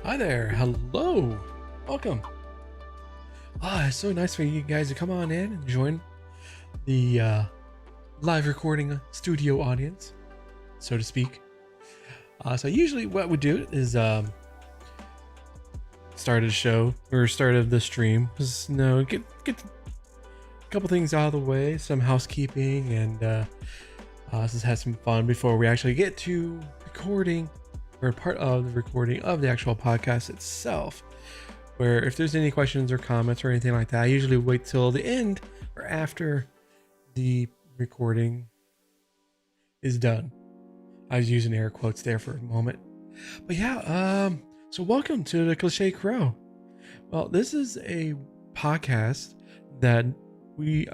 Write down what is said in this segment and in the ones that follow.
Hi there. Hello. Welcome. It's so nice for you guys to come on in and join the live recording studio audience, so to speak. So usually what we do is started the show or started the stream. Just get a couple things out of the way, some housekeeping, and just had some fun before we actually get to recording or part of the recording of the actual podcast itself. Where if there's any questions or comments or anything like that, I usually wait till the end or after the recording is done. I was using air quotes there for a moment. But yeah, so welcome to the Cliched Crow. Well, this is a podcast that we,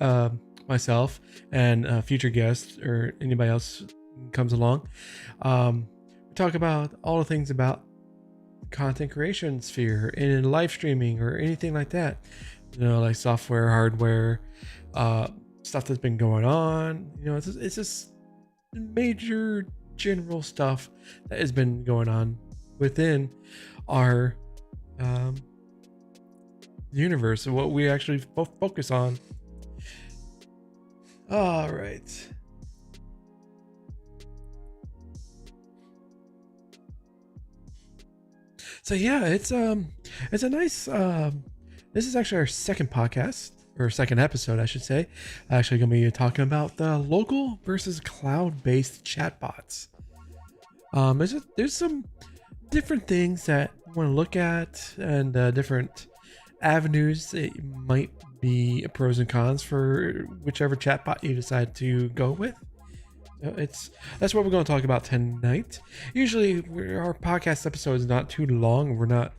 myself and future guests or anybody else comes along, we talk about all the things about content creation sphere and live streaming or anything like that, like software, hardware, stuff that's been going on. It's just major general stuff that has been going on within our universe and what we actually focus on. All right. So yeah, it's a nice this is actually our second podcast or second episode, I should say. Actually gonna be talking about the local versus cloud-based chatbots. There's some different things that I want to look at and different avenues. It might be pros and cons for whichever chatbot you decide to go with. That's what we're going to talk about tonight. Usually our podcast episode is not too long. We're not,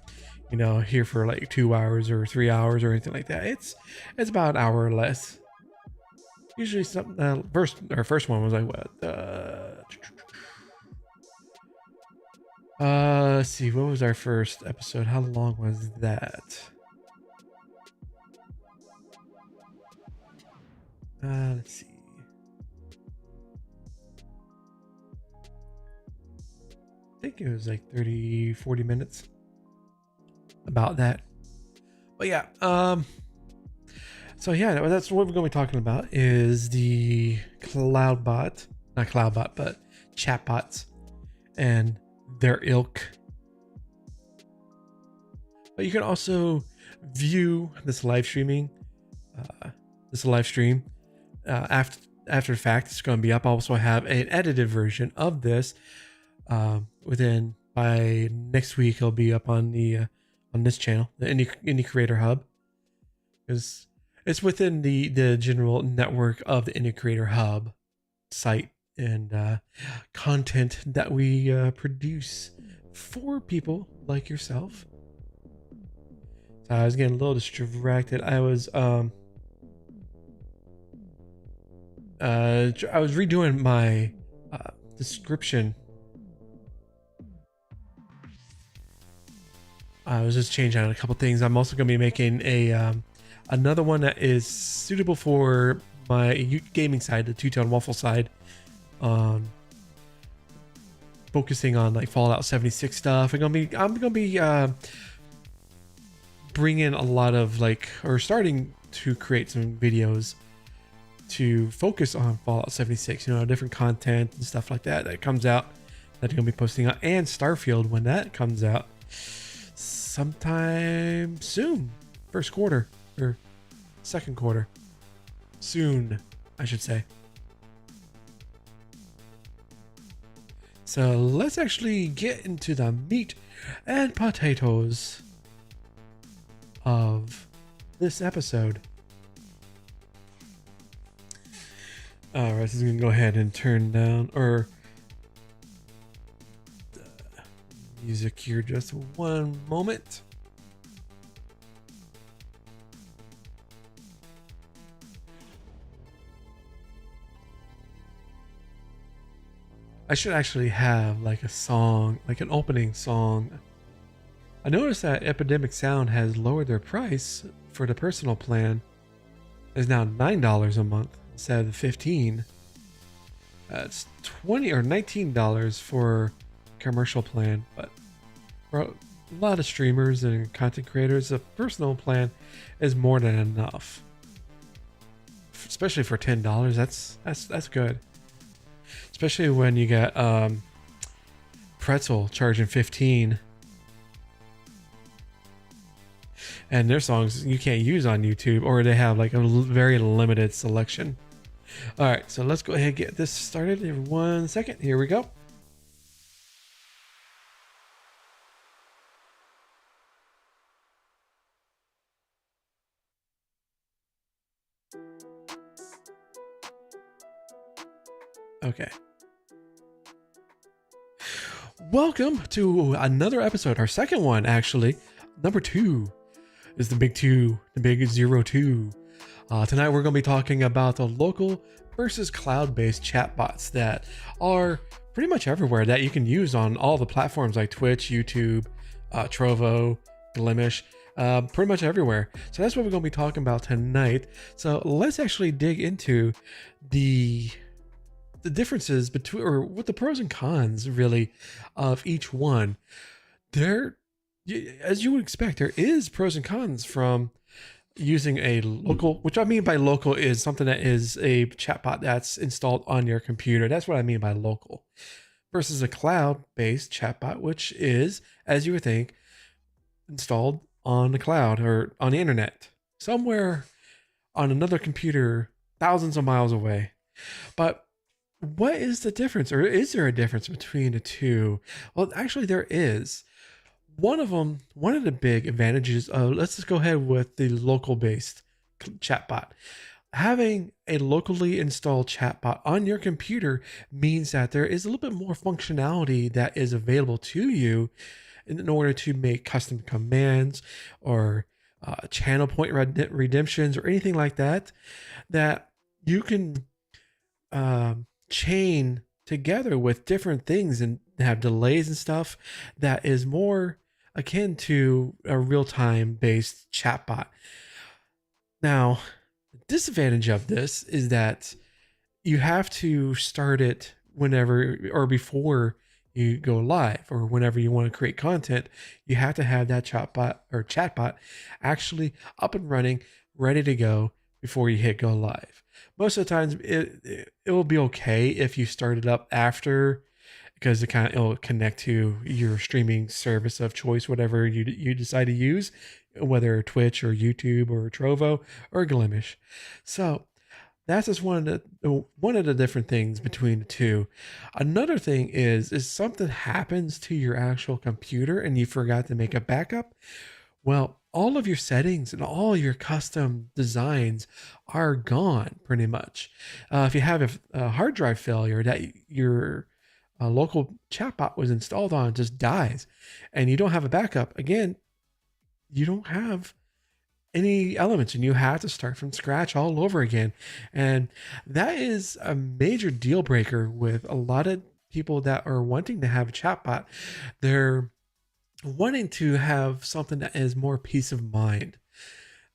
here for like 2 hours or 3 hours or anything like that. It's about an hour or less. Usually our first one was like what? Let's see. What was our first episode? How long was that? Let's see. I think it was like 30-40 minutes, about that. But yeah, so yeah, that's what we're going to be talking about is the not cloudbot, but chatbots and their ilk. But you can also view this live stream after the fact. It's going to be up. I also have an edited version of this. By next week, it'll be up on the on this channel, the Indie Creator Hub, because it's within the general network of the Indie Creator Hub site and content that we produce for people like yourself. So I was getting a little distracted. I was redoing my description. I was just changing out a couple things. I'm also going to be making another one that is suitable for my gaming side, the two-tone waffle side, focusing on like Fallout 76 stuff. I'm gonna be bringing a lot of starting to create some videos to focus on Fallout 76. Different content and stuff like that comes out that I'm gonna be posting on, and Starfield when that comes out. Sometime soon, first quarter or second quarter, soon, I should say. So let's actually get into the meat and potatoes of this episode. All right, so I'm gonna go ahead and turn down music here just one moment. I should actually have like a song, like an opening song. I noticed that Epidemic Sound has lowered their price for the personal plan. It's now $9 a month instead of $15. It's $20 or $19 for commercial plan, but a lot of streamers and content creators, a personal plan is more than enough. Especially for $10, that's good. Especially when you get Pretzel charging 15, and their songs you can't use on YouTube, or they have like a very limited selection. All right, so let's go ahead and get this started in 1 second. Here we go. Okay. Welcome to another episode, our second one actually. Number 2 is the big 2, the big 02. Tonight we're going to be talking about the local versus cloud-based chatbots that are pretty much everywhere, that you can use on all the platforms like Twitch, YouTube, Trovo, Glimish, pretty much everywhere. So that's what we're going to be talking about tonight. So let's actually dig into the differences between, or what the pros and cons really of each one. There, as you would expect, there is pros and cons from using a local, which I mean by local is something that is a chatbot that's installed on your computer. That's what I mean by local, versus a cloud-based chatbot, which is, as you would think, installed on the cloud or on the internet, somewhere on another computer thousands of miles away. But what is the difference, or is there a difference between the two? Well, actually there is. One of the big advantages of, let's just go ahead with the local based chatbot. Having a locally installed chatbot on your computer means that there is a little bit more functionality that is available to you in order to make custom commands or channel point redemptions or anything like that, that you can chain together with different things and have delays and stuff that is more akin to a real-time based chatbot. Now, the disadvantage of this is that you have to start it whenever or before you go live, or whenever you want to create content. You have to have that chatbot actually up and running, ready to go before you hit go live. Most of the times it will be okay if you start it up after, because it'll connect to your streaming service of choice, whatever you decide to use, whether Twitch or YouTube or Trovo or Glimish. So that's just one of the different things between the two. Another thing is something happens to your actual computer and you forgot to make a backup. Well, all of your settings and all your custom designs are gone pretty much. If you have a hard drive failure that your local chatbot was installed on just dies and you don't have a backup, again, you don't have any elements and you have to start from scratch all over again. And that is a major deal breaker with a lot of people that are wanting to have a chatbot. They're wanting to have something that is more peace of mind.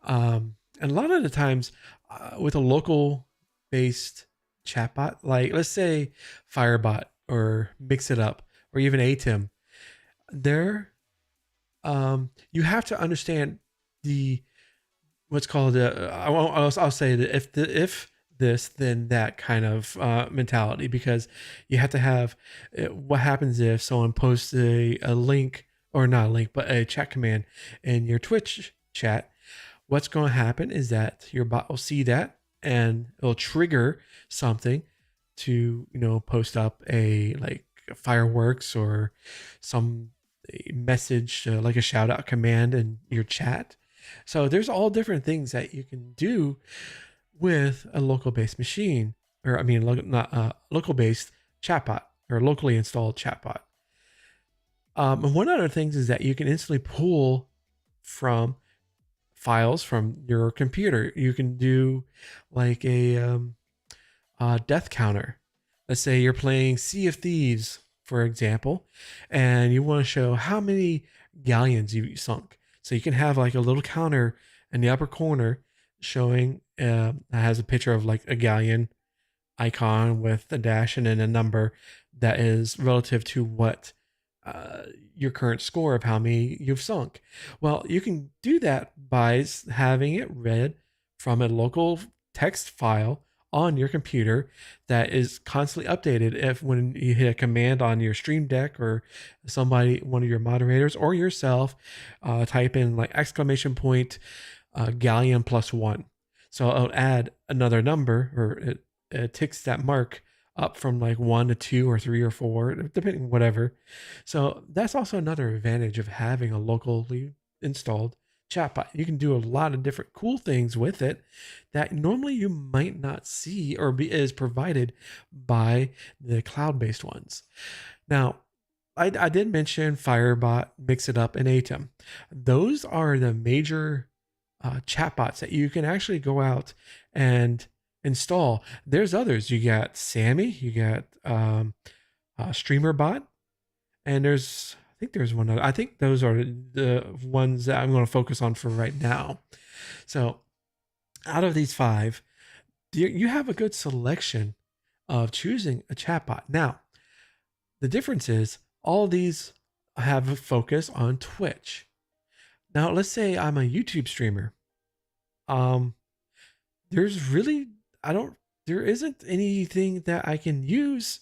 And a lot of the times with a local based chatbot, like let's say Firebot or Mix It Up or even Atem, there you have to understand the what's called I'll say that if this then that kind of mentality, because you have to have what happens if someone posts a link, or not a link, but a chat command in your Twitch chat. What's going to happen is that your bot will see that and it'll trigger something to, post up a fireworks or some message, like a shout out command in your chat. So there's all different things that you can do with a local based machine, or local based chatbot or locally installed chatbot. And one other thing is that you can instantly pull from files from your computer. You can do like a death counter. Let's say you're playing Sea of Thieves, for example, and you want to show how many galleons you sunk. So you can have like a little counter in the upper corner showing that has a picture of like a galleon icon with a dash and then a number that is relative to what your current score of how many you've sunk. Well, you can do that by having it read from a local text file on your computer that is constantly updated if when you hit a command on your stream deck or somebody, one of your moderators or yourself, type in like exclamation point galleon +1. So it'll add another number, or it ticks that mark up from like 1 to 2 or 3 or 4, depending whatever. So that's also another advantage of having a locally installed chatbot. You can do a lot of different cool things with it that normally you might not see or is provided by the cloud-based ones. Now, I did mention Firebot, Mix It Up, and Atom. Those are the major chatbots that you can actually go out and install. There's others. You got Sammy, you got StreamerBot, and I think there's one other. I think those are the ones that I'm going to focus on for right now. So out of these 5, you have a good selection of choosing a chatbot. Now, the difference is all of these have a focus on Twitch. Now, let's say I'm a YouTube streamer. There's really there isn't anything that I can use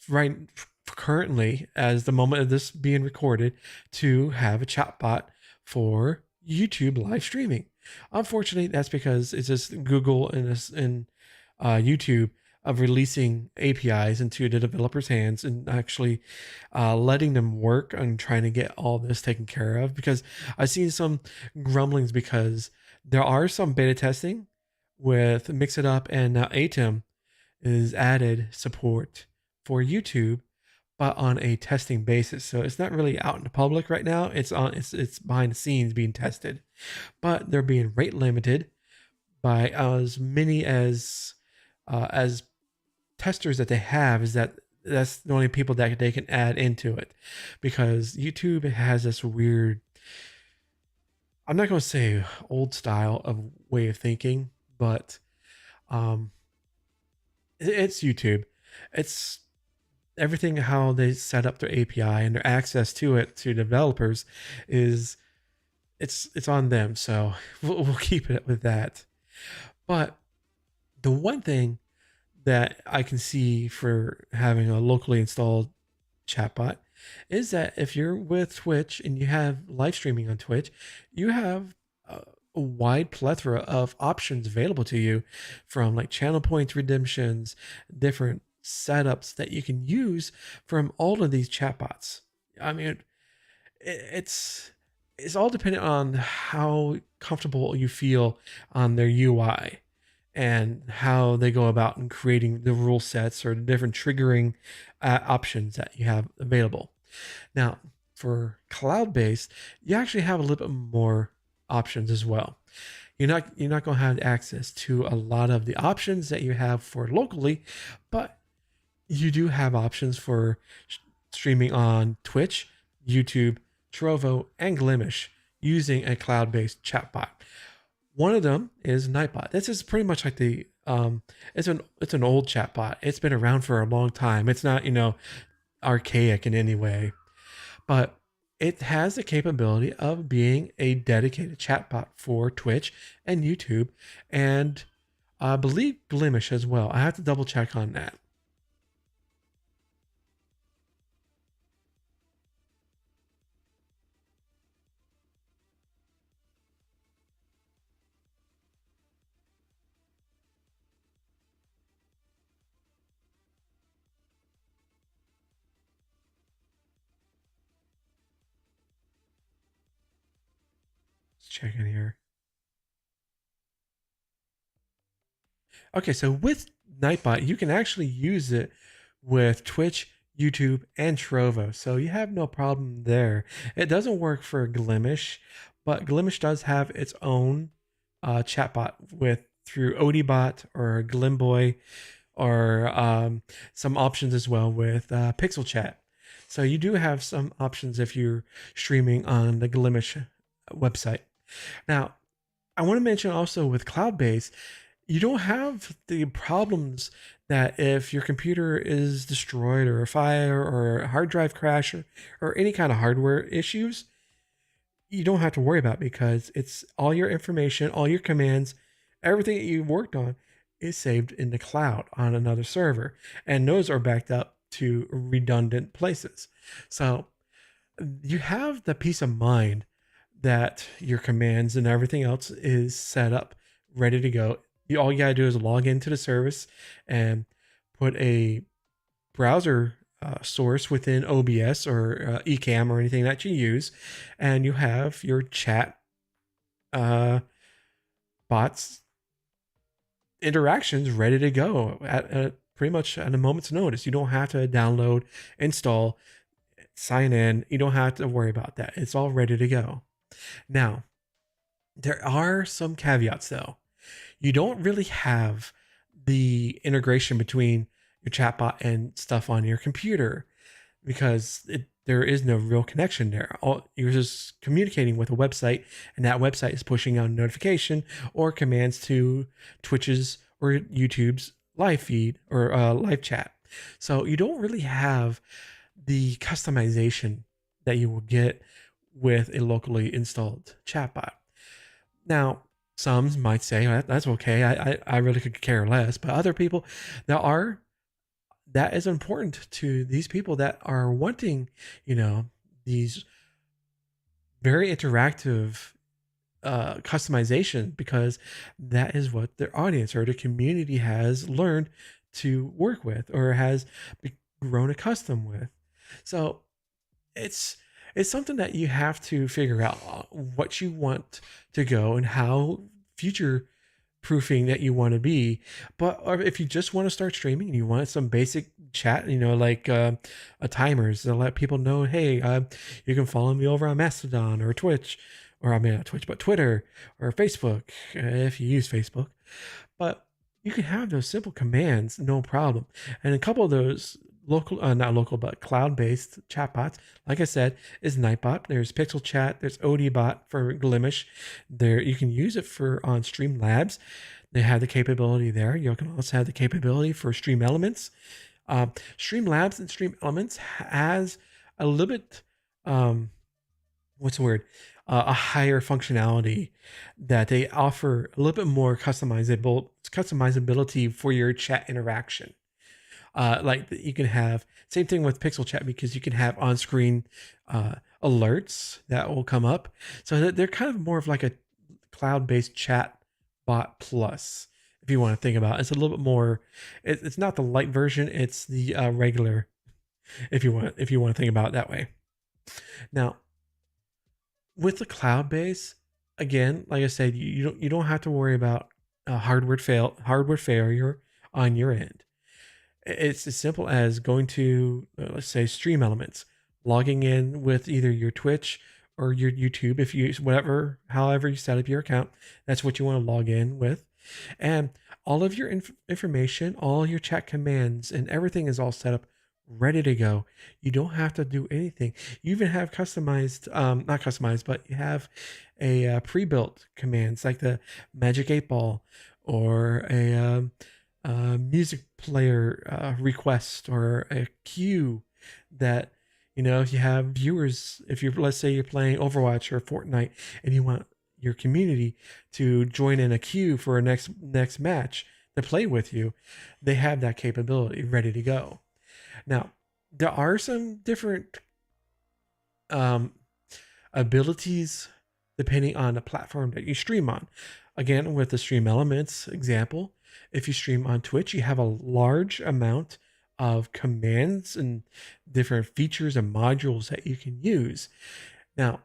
right currently as the moment of this being recorded to have a chatbot for YouTube live streaming. Unfortunately, that's because it's just Google and YouTube of releasing APIs into the developers' hands and actually letting them work on trying to get all this taken care of. Because I've seen some grumblings because there are some beta testing with Mix It Up, and now Atom is added support for YouTube, but on a testing basis. So it's not really out in the public right now. It's behind the scenes being tested, but they're being rate limited by as many as testers that they have. Is that's the only people that they can add into it, because YouTube has this weird, I'm not going to say old style of way of thinking, but it's YouTube. It's everything how they set up their API and their access to it to developers is it's on them. So we'll keep it with that. But the one thing that I can see for having a locally installed chatbot is that if you're with Twitch and you have live streaming on Twitch, you have a wide plethora of options available to you, from like channel points redemptions, different setups that you can use from all of these chatbots. I mean, it's all dependent on how comfortable you feel on their UI and how they go about in creating the rule sets or the different triggering options that you have available. Now, for cloud-based, you actually have a little bit more options as well. You're not going to have access to a lot of the options that you have for locally, but you do have options for streaming on Twitch, YouTube, Trovo, and Glimish using a cloud-based chatbot. One of them is Nightbot. This is pretty much like the it's an old chatbot. It's been around for a long time. It's not, archaic in any way, but it has the capability of being a dedicated chatbot for Twitch and YouTube, and I believe Glimish as well. I have to double check on that. Let's check in here. Okay, so with Nightbot, you can actually use it with Twitch, YouTube, and Trovo. So you have no problem there. It doesn't work for Glimish, but Glimish does have its own chatbot through Odibot or Glimboy, or some options as well with Pixel Chat. So you do have some options if you're streaming on the Glimish website. Now, I want to mention also with cloud-based, you don't have the problems that if your computer is destroyed or a fire or a hard drive crash or any kind of hardware issues, you don't have to worry about it because it's all your information, all your commands, everything that you worked on is saved in the cloud on another server. And those are backed up to redundant places. So you have the peace of mind that your commands and everything else is set up, ready to go. All you gotta do is log into the service and put a browser source within OBS or Ecamm or anything that you use, and you have your chat bots interactions ready to go at pretty much at a moment's notice. You don't have to download, install, sign in. You don't have to worry about that. It's all ready to go. Now, there are some caveats though. You don't really have the integration between your chatbot and stuff on your computer because there is no real connection there. You're just communicating with a website, and that website is pushing out a notification or commands to Twitch's or YouTube's live feed or live chat. So you don't really have the customization that you will get with a locally installed chatbot. Now, some might say, oh, that's okay. I really could care less. But other people, that is important to these people that are wanting, these very interactive customization, because that is what their audience or the community has learned to work with or has grown accustomed with. So it's something that you have to figure out what you want to go and how future proofing that you want to be. But or if you just want to start streaming and you want some basic chat, like a timers to let people know, hey, you can follow me over on Mastodon or Twitch, or I mean not Twitch, but Twitter or Facebook if you use Facebook. But you can have those simple commands, no problem. And a couple of those not local, but cloud-based chatbots, like I said, is Nightbot. There's Pixel Chat. There's ODBot for Glimish. There, you can use it for on Streamlabs. They have the capability there. You can also have the capability for Stream Elements. Streamlabs and Stream Elements has a little bit, what's the word? A higher functionality that they offer a little bit more customizability for your chat interaction. Like you can have same thing with Pixel Chat, because you can have on-screen alerts that will come up. So they're kind of more of like a cloud-based chat bot plus, if you want to think about it. It's a little bit more. It's not the light version. It's the regular, if you want to think about it that way. Now, with the cloud base, again, like I said, you don't have to worry about hardware failure on your end. It's as simple as going to, let's say, Stream Elements, logging in with either your Twitch or your YouTube, if you however you set up your account, that's what you want to log in with, and all of your information, all your chat commands, and everything is all set up, ready to go. You don't have to do anything. You even have customized, not customized, but you have a pre-built commands like the Magic 8 Ball or a music player request or a queue that, if you have viewers, let's say you're playing Overwatch or Fortnite and you want your community to join in a queue for a next match to play with you, they have that capability ready to go. Now, there are some different abilities depending on the platform that you stream on. Again, with the Stream Elements example, if you stream on Twitch, you have a large amount of commands and different features and modules that you can use. Now,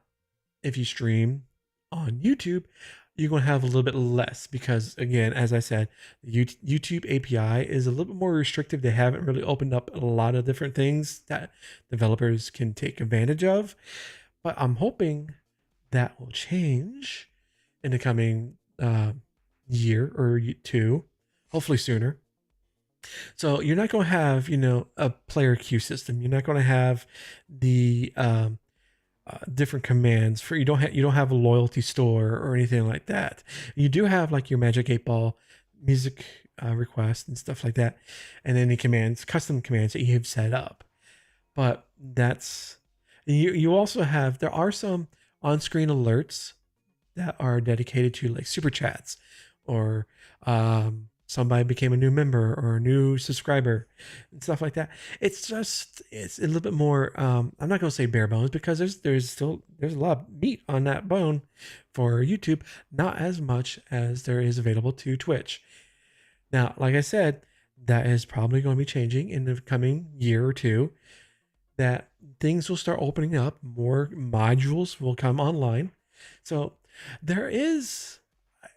if you stream on YouTube, you're going to have a little bit less because, again, as I said, the YouTube API is a little bit more restrictive. They haven't really opened up a lot of different things that developers can take advantage of. But I'm hoping that will change in the coming year or two, hopefully sooner. So you're not going to have, a player queue system. You're not going to have the different commands for you don't have a loyalty store or anything like that. You do have like your Magic 8 Ball, music requests and stuff like that, and any commands, custom commands that you have set up. But that's you also have, there are some on-screen alerts that are dedicated to like super chats, or somebody became a new member or a new subscriber and stuff like that. It's a little bit more, I'm not going to say bare bones, because there's a lot of meat on that bone for YouTube, not as much as there is available to Twitch. Now, like I said, that is probably going to be changing in the coming year or two, that things will start opening up, more modules will come online. So there is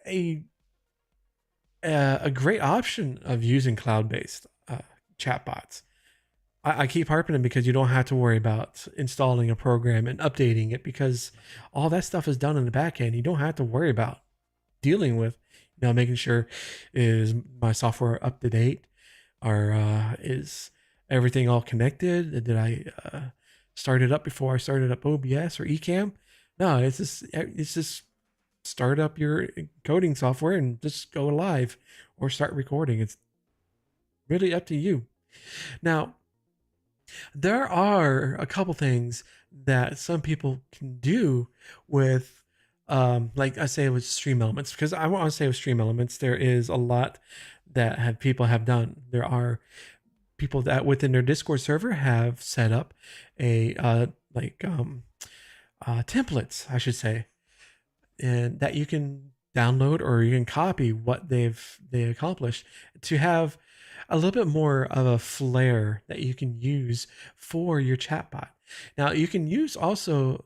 a great option of using cloud-based chatbots. I keep harping it because you don't have to worry about installing a program and updating it, because all that stuff is done in the back end. You don't have to worry about dealing with, making sure, is my software up to date, or is everything all connected? Did I start it up before I started up OBS or Ecamm? No, it's just start up your coding software and just go live or start recording. It's really up to you. Now, there are a couple things that some people can do with, like I say with Stream Elements, because I want to say with Stream Elements, there is a lot that people have done. There are people that within their Discord server have set up a templates, I should say, and that you can download or you can copy what they accomplished to have a little bit more of a flair that you can use for your chatbot. Now you can use also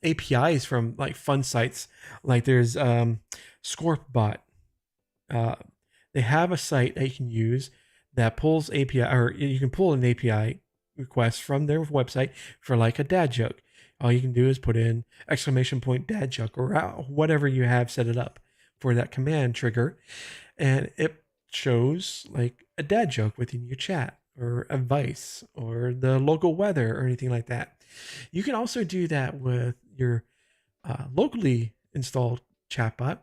APIs from like fun sites, like there's Scorpbot. They have a site that you can use that pulls API, or you can pull an API request from their website for like a dad joke. All you can do is put in ! dad joke, or whatever you have set it up for that command trigger, and it shows like a dad joke within your chat, or advice, or the local weather, or anything like that. You can also do that with your locally installed chatbot.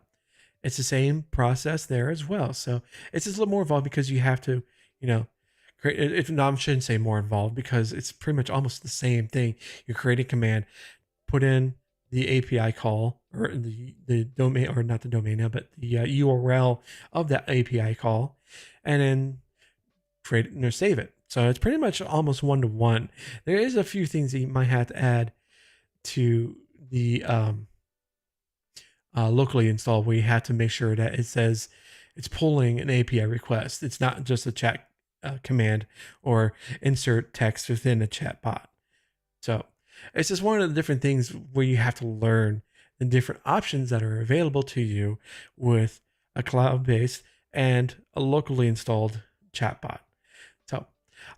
It's the same process there as well. So it's just a little more involved, because you have to, create, if no, I shouldn't say more involved, because it's pretty much almost the same thing. You create a command, put in the API call, or the domain, or not the domain now, but the URL of that API call, and then create it and save it. So it's pretty much almost one-to-one. There is a few things that you might have to add to the locally installed, where you have to make sure that it says it's pulling an API request. It's not just a chat command or insert text within a chat bot. So it's just one of the different things where you have to learn the different options that are available to you with a cloud-based and a locally installed chatbot. So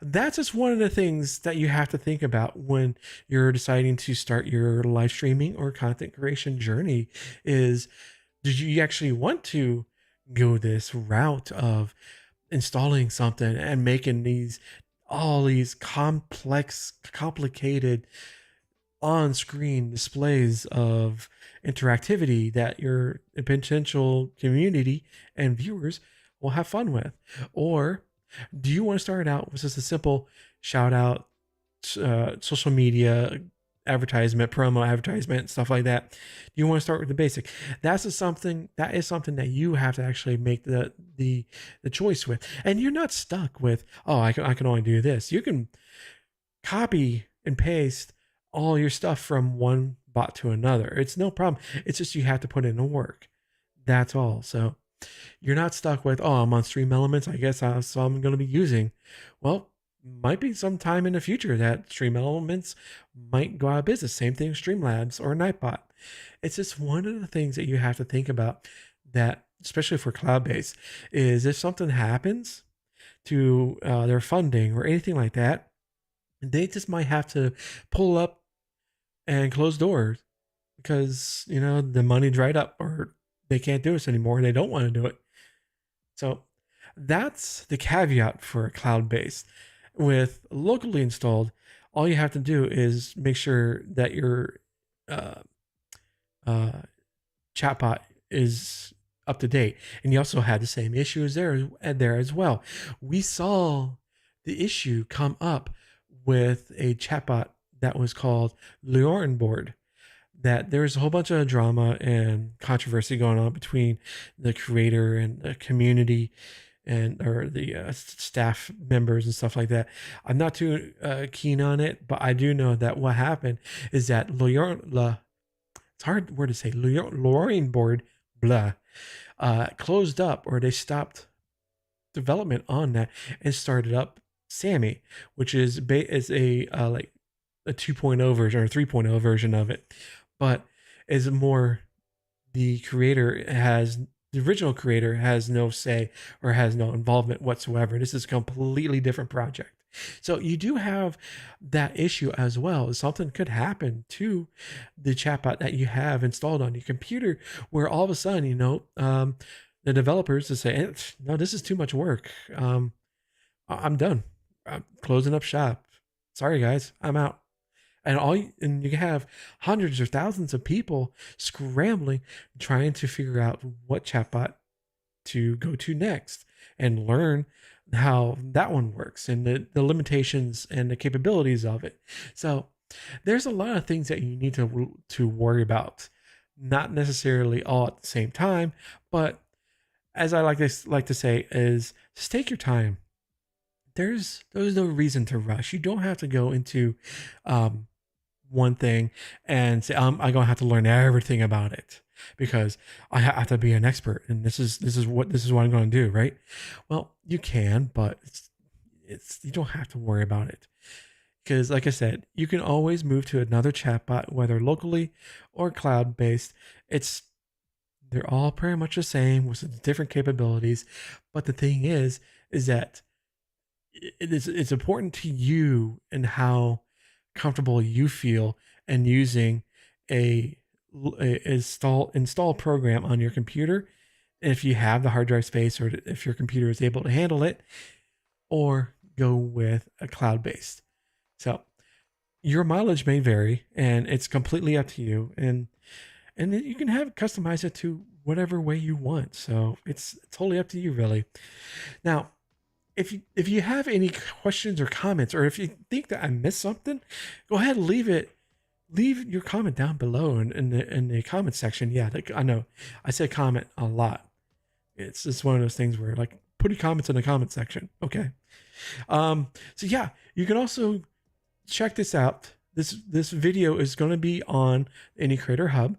that's just one of the things that you have to think about when you're deciding to start your live streaming or content creation journey. Is, do you actually want to go this route of installing something and making all these complex, complicated on-screen displays of interactivity that your potential community and viewers will have fun with? Or do you want to start out with just a simple shout out, social media advertisement, promo advertisement, stuff like that? You want to start with the basic. That is something that you have to actually make the choice with. And you're not stuck with, oh, I can only do this. You can copy and paste all your stuff from one bot to another. It's no problem. It's just you have to put in the work. That's all. So you're not stuck with, oh, I'm on Stream Elements, I guess that's all I'm going to be using. Well, might be some time in the future that Stream Elements might go out of business. Same thing with Streamlabs or Nightbot. It's just one of the things that you have to think about, that especially for cloud-based, is if something happens to their funding or anything like that, they just might have to pull up and close doors because, the money dried up, or they can't do this anymore and they don't want to do it. So that's the caveat for a cloud-based. With locally installed, all you have to do is make sure that your chatbot is up to date. And you also had the same issues there as well. We saw the issue come up with a chatbot that was called Leorin Board. That there's a whole bunch of drama and controversy going on between the creator and the community and or the staff members and stuff like that. I'm not too keen on it, but I do know that what happened is that it's hard word to say, Leorin Board closed up, or they stopped development on that and started up Sammy, which is a like a 2.0 version or 3.0 version of it, but is more the original creator has no say or has no involvement whatsoever. This is a completely different project. So you do have that issue as well. Something could happen to the chatbot that you have installed on your computer, where all of a sudden, the developers to say, no, this is too much work. I'm done. I'm closing up shop. Sorry guys, I'm out. And you have hundreds or thousands of people scrambling, trying to figure out what chatbot to go to next and learn how that one works and the limitations and the capabilities of it. So there's a lot of things that you need to worry about, not necessarily all at the same time, but as I like to say is just take your time. There's no reason to rush. You don't have to go into one thing and say I'm gonna have to learn everything about it because I have to be an expert and this is what I'm going to do, right? Well, you can, but it's you don't have to worry about it, because like I said, you can always move to another chatbot, whether locally or cloud based. They're all pretty much the same with different capabilities, but the thing is that it's important to you and how comfortable you feel and using a install program on your computer, if you have the hard drive space or if your computer is able to handle it, or go with a cloud-based. So your mileage may vary and it's completely up to you, and then you can customize it to whatever way you want. So it's totally up to you, really. Now, if you have any questions or comments, or if you think that I missed something, go ahead and leave your comment down below in the comment section. Yeah, I know I say comment a lot. It's just one of those things where like put your comments in the comment section. Okay. So yeah, you can also check this out. This video is going to be on Any Creator Hub,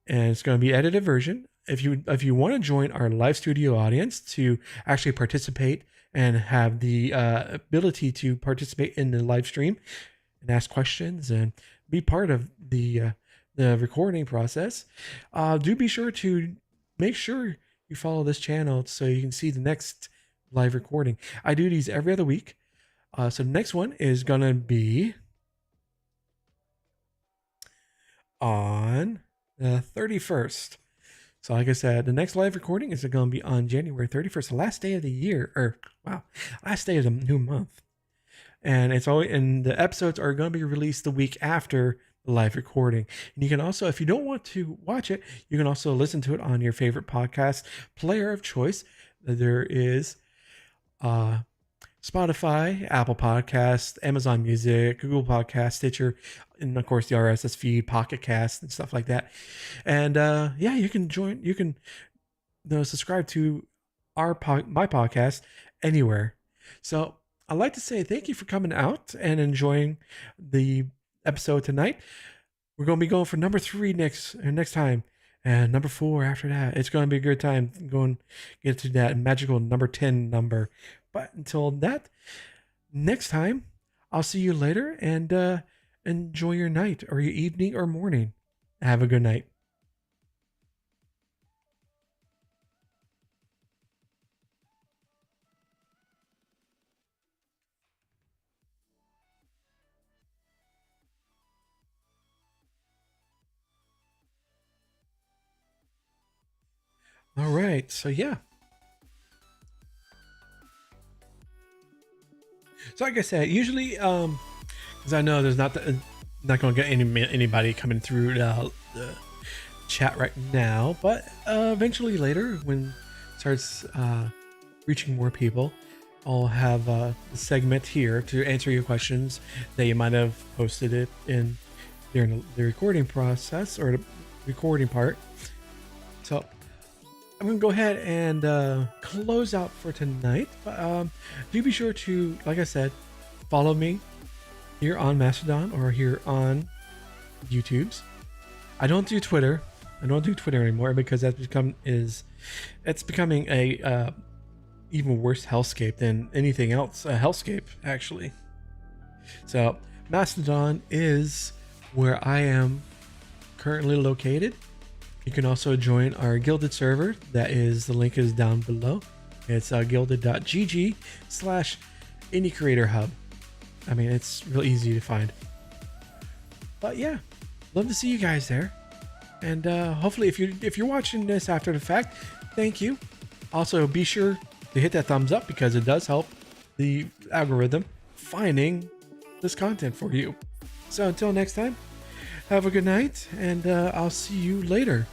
and it's going to be edited version. If you want to join our live studio audience to actually participate and have the ability to participate in the live stream and ask questions and be part of the recording process, do be sure to make sure you follow this channel so you can see the next live recording. I do these every other week. So the next one is going to be on the 31st. So like I said, the next live recording is going to be on January 31st, the last day of the year, last day of the new month. And the episodes are going to be released the week after the live recording. And you can also, if you don't want to watch it, you can also listen to it on your favorite podcast player of choice. There is Spotify, Apple Podcasts, Amazon Music, Google Podcasts, Stitcher, and of course the RSS feed, Pocket Cast, and stuff like that. And yeah, you can subscribe to my podcast anywhere. So I'd like to say thank you for coming out and enjoying the episode tonight. We're going to be going for number 3 next time, and number 4 after that. It's going to be a good time going get to that magical number 10 number. But until that, next time, I'll see you later, and enjoy your night or your evening or morning. Have a good night. All right, so yeah. So like I said, usually, because I know there's not going to get anybody coming through chat right now, but eventually later, when it starts reaching more people, I'll have a segment here to answer your questions that you might have posted it in during the recording process or the recording part. So I'm gonna go ahead and close out for tonight. But do be sure to, like I said, follow me here on Mastodon or here on YouTube's. I don't do Twitter. I don't do Twitter anymore because it's becoming a even worse hellscape than anything else. A hellscape, actually. So Mastodon is where I am currently located. You can also join our Gilded server. The link is down below. It's gilded.gg/indie creator hub. I mean, it's real easy to find. But yeah, love to see you guys there. And hopefully if you're watching this after the fact, thank you. Also, be sure to hit that thumbs up because it does help the algorithm finding this content for you. So until next time, have a good night, and I'll see you later.